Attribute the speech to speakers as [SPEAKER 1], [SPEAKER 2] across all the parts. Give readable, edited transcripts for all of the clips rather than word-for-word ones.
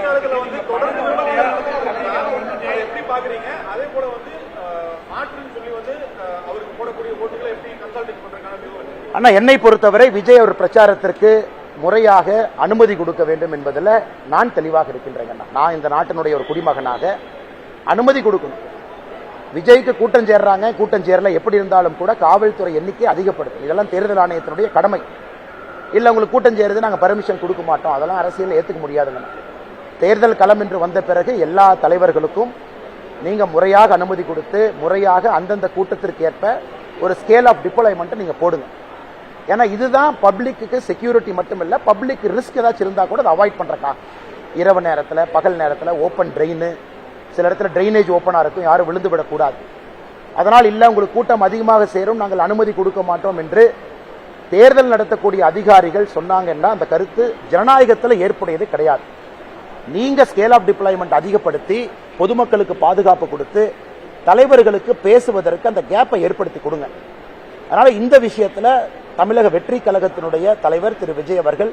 [SPEAKER 1] காலத்துல வந்து தொடர்ந்து எப்படி பாக்குறீங்க? அதே போல வந்து மாற்றுன்னு சொல்லி வந்து அவருக்கு போடக்கூடிய ஓட்டுகளை எப்படி கன்சல்டிங் பண்றதுக்கான
[SPEAKER 2] ஆனா என்னை பொறுத்தவரை விஜய் அவர் பிரச்சாரத்திற்கு முறையாக அனுமதி கொடுக்க வேண்டும் என்பதில் நான் தெளிவாக இருக்கின்றேன். நான் இந்த நாட்டினுடைய ஒரு குடிமகனாக அனுமதி கொடுக்கணும். விஜய்க்கு கூட்டம் சேர்றாங்க, கூட்டம் சேரல, எப்படி இருந்தாலும் கூட காவல்துறை எண்ணிக்கை அதிகப்படுத்தும். இதெல்லாம் தேர்தல் ஆணையத்தினுடைய கடமை. இல்ல உங்களுக்கு கூட்டம் சேருது நாங்க பர்மிஷன் கொடுக்க மாட்டோம், அதெல்லாம் அரசியல் ஏத்துக்க முடியாதுங்க. தேர்தல் களம் என்று வந்த பிறகு எல்லா தலைவர்களுக்கும் நீங்க முறையாக அனுமதி கொடுத்து முறையாக அந்தந்த கூட்டத்திற்கு ஏற்ப ஒரு ஸ்கேல் ஆஃப் டிப்ளாய்மெண்ட் நீங்க போடுங்க. ஏன்னா இதுதான் பப்ளிக்கு செக்யூரிட்டி மட்டும் இல்ல, பப்ளிக் ரிஸ்க் ஏதாச்சும் இருந்தா கூட அதை அவாய்ட் பண்றக்கா. இரவு நேரத்தில் பகல் நேரத்தில் ஓப்பன் ட்ரெயின், சில இடத்துல ட்ரைனேஜ் ஓப்பனா இருக்கும், யாரும் விழுந்து விடக்கூடாது. அதனால் இல்ல உங்களுக்கு கூட்டம் அதிகமாக சேரும், நாங்கள் அனுமதி கொடுக்க மாட்டோம் என்று தேர்தல் நடத்தக்கூடிய அதிகாரிகள் சொன்னாங்கன்னா அந்த கருத்து ஜனநாயகத்தில் ஏற்புடையது கிடையாது. நீங்க ஸ்கேல் ஆஃப் டிப்ளாய்மெண்ட் அதிகப்படுத்தி பொதுமக்களுக்கு பாதுகாப்பு கொடுத்து தலைவர்களுக்கு பேசுவதற்கு அந்த கேப்பை ஏற்படுத்தி கொடுங்க. அதனால இந்த விஷயத்துல தமிழக வெற்றி கழகத்தினுடைய தலைவர் திரு விஜய் அவர்கள்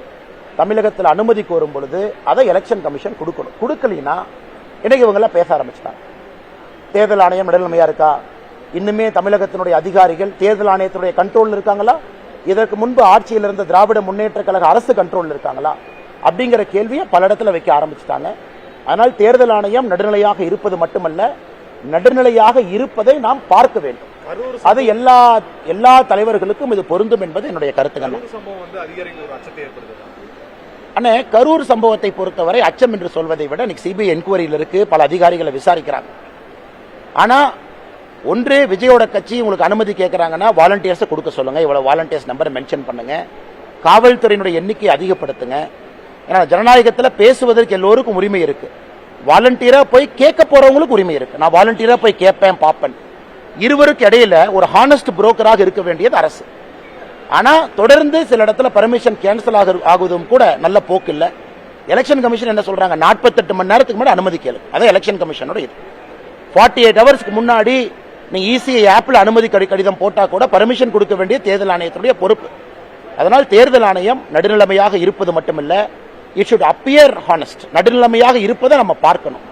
[SPEAKER 2] தமிழகத்தில் அனுமதி கோரும் பொழுது அதை எலெக்ஷன் கமிஷன் கொடுக்கணும். கொடுக்கலனா இன்னைக்கு இவங்க எல்லாம் பேச ஆரம்பிச்சிட்டாங்க. தேர்தல் ஆணையம் நடுநிலைமையா இருக்கா? இன்னுமே தமிழகத்தினுடைய அதிகாரிகள் தேர்தல் ஆணையத்தினுடைய கண்ட்ரோல் இருக்காங்களா? இதற்கு முன்பு ஆட்சியில் இருந்த திராவிட முன்னேற்ற கழக அரசு கண்ட்ரோல் இருக்காங்களா அப்படிங்கிற கேள்வியை பல இடத்துல வைக்க ஆரம்பிச்சிட்டாங்க. அதனால் தேர்தல் ஆணையம் நடுநிலையாக இருப்பது மட்டுமல்ல, நடுநிலையாக இருப்பதை நாம் பார்க்க வேண்டும். அது எல்லா தலைவர்களுக்கும் இது பொருந்தும் என்பது என்னுடைய கருத்துக்கள். அண்ணே, கரூர் சம்பவத்தை பொறுத்தவரை அச்சம் என்று சொல்வதை விட இன்னைக்கு சிபிஐ என்கொயரியில் இருக்கு, பல அதிகாரிகளை விசாரிக்கிறாங்க. ஆனா ஒன்று, விஜயோட கட்சி உங்களுக்கு அனுமதி கேட்கறாங்கன்னா வாலண்டியர்ஸை கொடுக்க சொல்லுங்க, இவ்வளவு வாலண்டியர்ஸ் நம்பர் மென்ஷன் பண்ணுங்க, காவல்துறையினுடைய எண்ணிக்கையை அதிகப்படுத்துங்க. ஏன்னா ஜனநாயகத்தில் பேசுவதற்கு எல்லோருக்கும் உரிமை இருக்கு. வாலண்டியரா போய் கேட்க போறவங்களுக்கு உரிமை இருக்கு. நான் வாலண்டியரா போய் கேட்பேன் பாப்பேன். இருவருக்கு இடையில ஒரு ஹானஸ்ட் புரோக்கராக இருக்க வேண்டியது அரசு. ஆனா தொடர்ந்து சில இடத்துல பர்மிஷன் கேன்சல் ஆகுவதும் கூட நல்ல போக்கு இல்ல. எலெக்ஷன் கமிஷன் என்ன சொல்றாங்க, 48 மணி நேரத்துக்கு முன்னாடி அனுமதி கேளு. அதான் எலெக்ஷன் கமிஷனோட இது. 48 ஹவர்ஸ்க்கு முன்னாடி நீங்க இசிஐ ஆப்ல அனுமதி கடிதம் போட்டா கூட பர்மிஷன் கொடுக்க வேண்டிய தேர்தல் ஆணையத்துடைய பொறுப்பு. அதனால் தேர்தல் ஆணையம் நடுநிலைமையாக இருப்பது மட்டுமல்ல, இட் ஷுட் அப்பியர் ஹானஸ்ட். நடுநிலைமையாக இருப்பதை நம்ம பார்க்கணும்.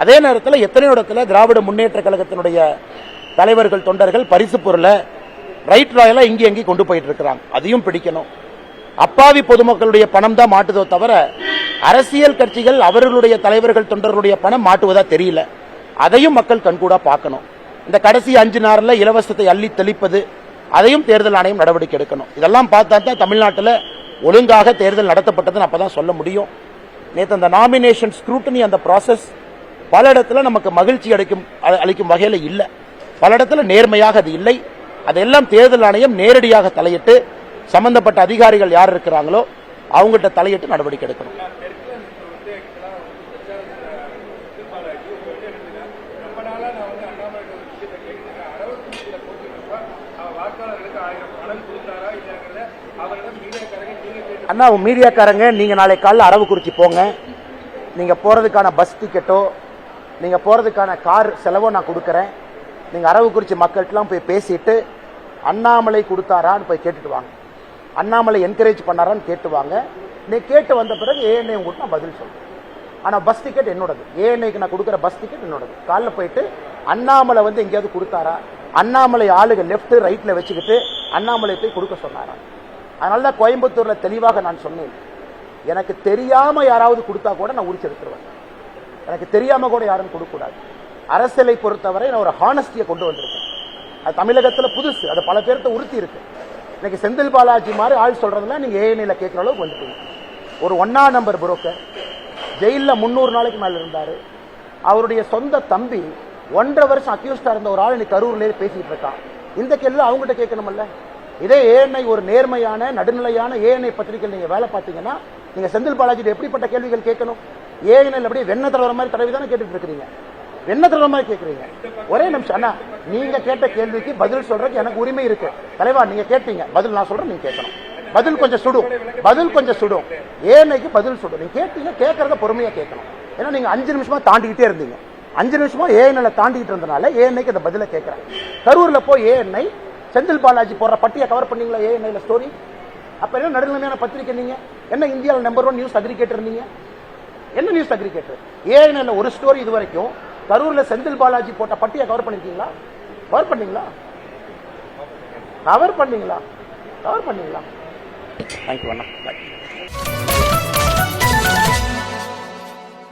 [SPEAKER 2] அதே நேரத்தில் எத்தனை இடத்துல திராவிட முன்னேற்ற கழகத்தினுடைய தலைவர்கள் தொண்டர்கள் பரிசு பொருளை ரைட் ராயலா இங்கே எங்கே கொண்டு போயிட்டு இருக்கிறாங்க, அதையும் பிடிக்கணும். அப்பாவி பொதுமக்களுடைய பணம் தான் மாட்டுதோ தவிர அரசியல் கட்சிகள் அவர்களுடைய தலைவர்கள் தொண்டர்களுடைய பணம் மாட்டுவதா தெரியல. அதையும் மக்கள் கண்கூடா பார்க்கணும். இந்த கடைசி 5 நாளில் இலவசத்தை அள்ளி தெளிப்பது, அதையும் தேர்தல் ஆணையம் நடவடிக்கை எடுக்கணும். இதெல்லாம் பார்த்தா தான் தமிழ்நாட்டில் ஒழுங்காக தேர்தல் நடத்தப்பட்டதுன்னு அப்பதான் சொல்ல முடியும். நேற்று அந்த நாமினேஷன் ஸ்க்ரூட்டனி அந்த ப்ராசஸ் பல இடத்துல நமக்கு மகிழ்ச்சி அளிக்கும் வகையில் இல்லை, பல இடத்துல நேர்மையாக அது இல்லை. அதெல்லாம் தேர்தல் ஆணையம் நேரடியாக தலையிட்டு சம்பந்தப்பட்ட அதிகாரிகள் யார் இருக்கிறாங்களோ அவங்கள்ட்ட தலையிட்டு நடவடிக்கை எடுக்கணும். அண்ணா, மீடியாக்காரங்க நீங்க நாளை காலையில் அரவக்குறிச்சி போங்க. நீங்க போறதுக்கான பஸ் டிக்கெட்டோ நீங்க போறதுக்கான கார் செலவோ நான் கொடுக்கறேன். நீங்க அரவக்குறிச்சி மக்கள்கிட்டலாம் போய் பேசிட்டு அண்ணாமலை கொடுத்தாரான்னு போய் கேட்டுட்டு வாங்க, அண்ணாமலை என்கரேஜ் பண்ணாரான்னு கேட்டுவாங்க. நீ கேட்டு வந்த பிறகு ஏஎன்ஐ உங்களுக்கு நான் பதில் சொல்றேன். ஆனா பஸ் டிக்கெட் என்னோடது, ஏஎன்ஐக்கு நான் கொடுக்குற பஸ் டிக்கெட் என்னோடது. காலைல போயிட்டு அண்ணாமலை வந்து எங்கேயாவது கொடுத்தாரா, அண்ணாமலை ஆளுக லெப்ட் ரைட்ல வச்சுக்கிட்டு அண்ணாமலை போய் கொடுக்க சொன்னாரா? அதனாலதான் கோயம்புத்தூர்ல தெளிவாக நான் சொன்னேன், எனக்கு தெரியாம யாராவது கொடுத்தா கூட நான் உரிச்சு எடுத்துருவேன். எனக்கு தெரியாம கூட யாரும் கொடுக்க கூடாது. அரசியலை பொறுத்தவரை நான் ஒரு ஹானஸ்டியை கொண்டு வந்திருக்கேன். அது தமிழகத்தில் புதுசு, அது பல பேர்த்த உறுத்தி இருக்கு. இன்னைக்கு செந்தில் பாலாஜி மாதிரி ஆள் சொல்றதுல நீங்க ஏஎன்ஐல கேட்கிற அளவுக்கு வந்துட்டீங்க. ஒரு 1ஆம் நம்பர் புரோக்கர் ஜெயில 300 நாளைக்கு மேல இருந்தாரு. அவருடைய சொந்த தம்பி 1.5 வருஷம் அக்யூஸ்டா இருந்த ஒரு ஆள் இன்னைக்கு கரூர்லேயே பேசிட்டு இருக்கான். இந்த கேள்வி அவங்ககிட்ட கேட்கணும்ல. இதே ஏஎன்ஐ ஒரு நேர்மையான நடுநிலையான ஏஎன்ஐ பத்திரிகை நீங்க வேலை பார்த்தீங்கன்னா நீங்க செந்தில் பாலாஜி எப்படிப்பட்ட கேள்விகள் கேட்கணும்? ஏஎன்ஐ அப்படியே வெண்ண தடவை மாதிரி தடவை தானே கேட்டுட்டு இருக்கிறீங்க, வெண்ண தடவை மாதிரி கேட்கறீங்க. ஒரே நிமிஷம் அண்ணா, நீங்க கேட்ட கேள்விக்கு பதில் சொல்றதுக்கு எனக்கு உரிமை இருக்கு. தலைவா, நீங்க கேட்டீங்க, பதில் நான் சொல்றேன், நீங்க கேட்கணும். பதில் கொஞ்சம் சுடும், பதில் கொஞ்சம் சுடும். ஏஎன்ஐக்கு பதில் சுடும். நீங்க கேட்டீங்க, கேட்கறத பொறுமையா கேட்கணும். ஏன்னா நீங்க 5 நிமிஷமா தாண்டிக்கிட்டே இருந்தீங்க. 5 நிமிஷமா ஏஎன்ஐல தாண்டிட்டு இருந்தனால ஏஎன்ஐக்கு அந்த பதில கேட்கிறேன். கரூர்ல போய் ஏஎன்ஐ செந்தில் பாலாஜி போடுற பட்டியை கவர் பண்ணீங்களா ஏஎன்ஐல ஸ்டோரி? அப்ப என்ன நடுநிலைமையான பத்திரிக்கை? நீங்க என்ன இந்தியாவில் நம்பர் 1 நியூஸ் அக்ரிகேட்டர்? நீங்க என்ன நியூஸ் அக்ரிகேட்டர்? ஏஎன்எல்ல ஒரு ஸ்டோரி இது வரைக்கும், கரூர்ல செந்தில் பாலாஜி போட்ட பட்டியை கவர் பண்ணிருக்கீங்களா? கவர் பண்ணீங்களா? கவர் பண்ணீங்களா? கவர் பண்ணீங்களா? தேங்க்யூ அண்ணா.